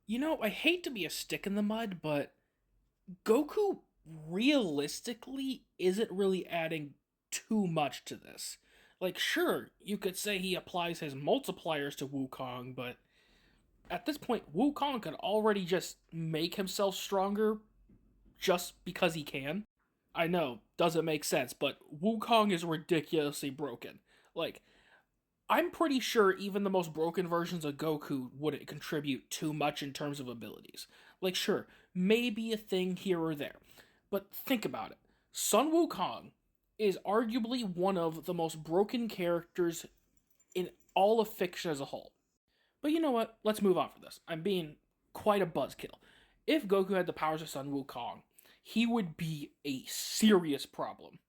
I hate to be a stick in the mud, but Goku realistically isn't really adding too much to this. Like, sure, you could say he applies his multipliers to Wukong, but at this point, Wukong could already just make himself stronger just because he can. I know, doesn't make sense, but Wukong is ridiculously broken. Like, I'm pretty sure even the most broken versions of Goku wouldn't contribute too much in terms of abilities. Like, sure, maybe a thing here or there. But think about it. Sun Wukong is arguably one of the most broken characters in all of fiction as a whole. But you know what? Let's move on from this. I'm being quite a buzzkill. If Goku had the powers of Sun Wukong, he would be a serious problem.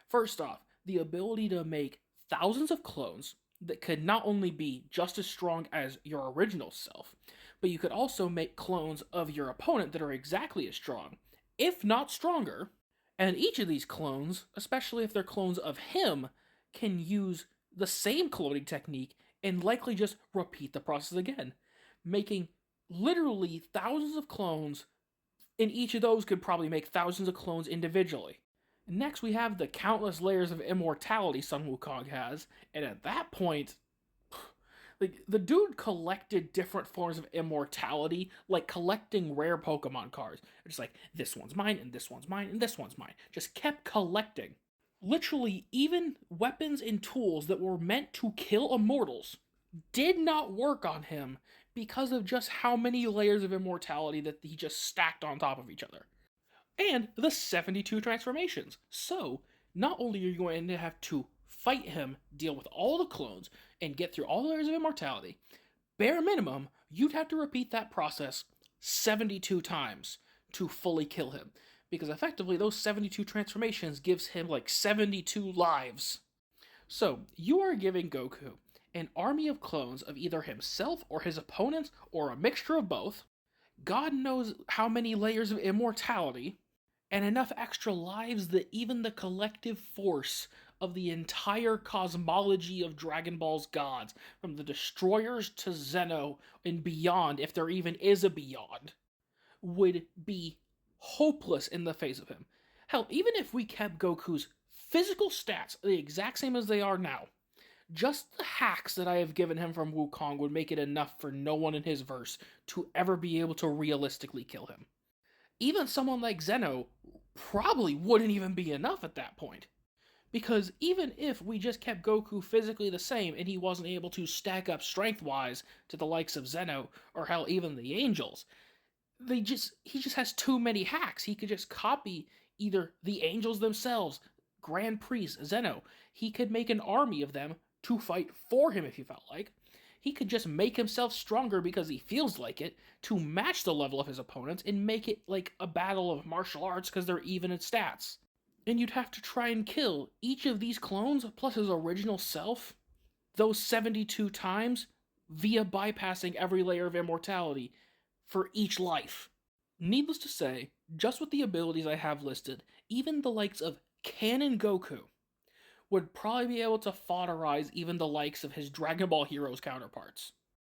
First off, the ability to make thousands of clones that could not only be just as strong as your original self, but you could also make clones of your opponent that are exactly as strong, if not stronger. And each of these clones, especially if they're clones of him, can use the same cloning technique and likely just repeat the process again, making literally thousands of clones, and each of those could probably make thousands of clones individually. Next, we have the countless layers of immortality Sun Wukong has, and at that point, like the dude collected different forms of immortality, like collecting rare Pokemon cards. It's like this one's mine, and this one's mine, and this one's mine. Just kept collecting. Literally, even weapons and tools that were meant to kill immortals did not work on him because of just how many layers of immortality that he just stacked on top of each other. And the 72 transformations. So, not only are you going to have to fight him, deal with all the clones, and get through all the layers of immortality, bare minimum, you'd have to repeat that process 72 times to fully kill him. Because effectively, those 72 transformations gives him like 72 lives. So, you are giving Goku an army of clones of either himself or his opponents, or a mixture of both. God knows how many layers of immortality, and enough extra lives that even the collective force of the entire cosmology of Dragon Ball's gods, from the destroyers to Zeno and beyond, if there even is a beyond, would be hopeless in the face of him. Hell, even if we kept Goku's physical stats the exact same as they are now, just the hacks that I have given him from Wukong would make it enough for no one in his verse to ever be able to realistically kill him. Even someone like Zeno probably wouldn't even be enough at that point. Because even if we just kept Goku physically the same and he wasn't able to stack up strength wise to the likes of Zeno, or hell, even the Angels, he just has too many hacks. He could just copy either the Angels themselves, Grand Priest, Zeno. He could make an army of them to fight for him if he felt like. He could just make himself stronger because he feels like it to match the level of his opponents and make it like a battle of martial arts because they're even in stats. And you'd have to try and kill each of these clones plus his original self those 72 times via bypassing every layer of immortality for each life. Needless to say, just with the abilities I have listed, even the likes of Canon Goku would probably be able to foderize even the likes of his Dragon Ball Heroes counterparts.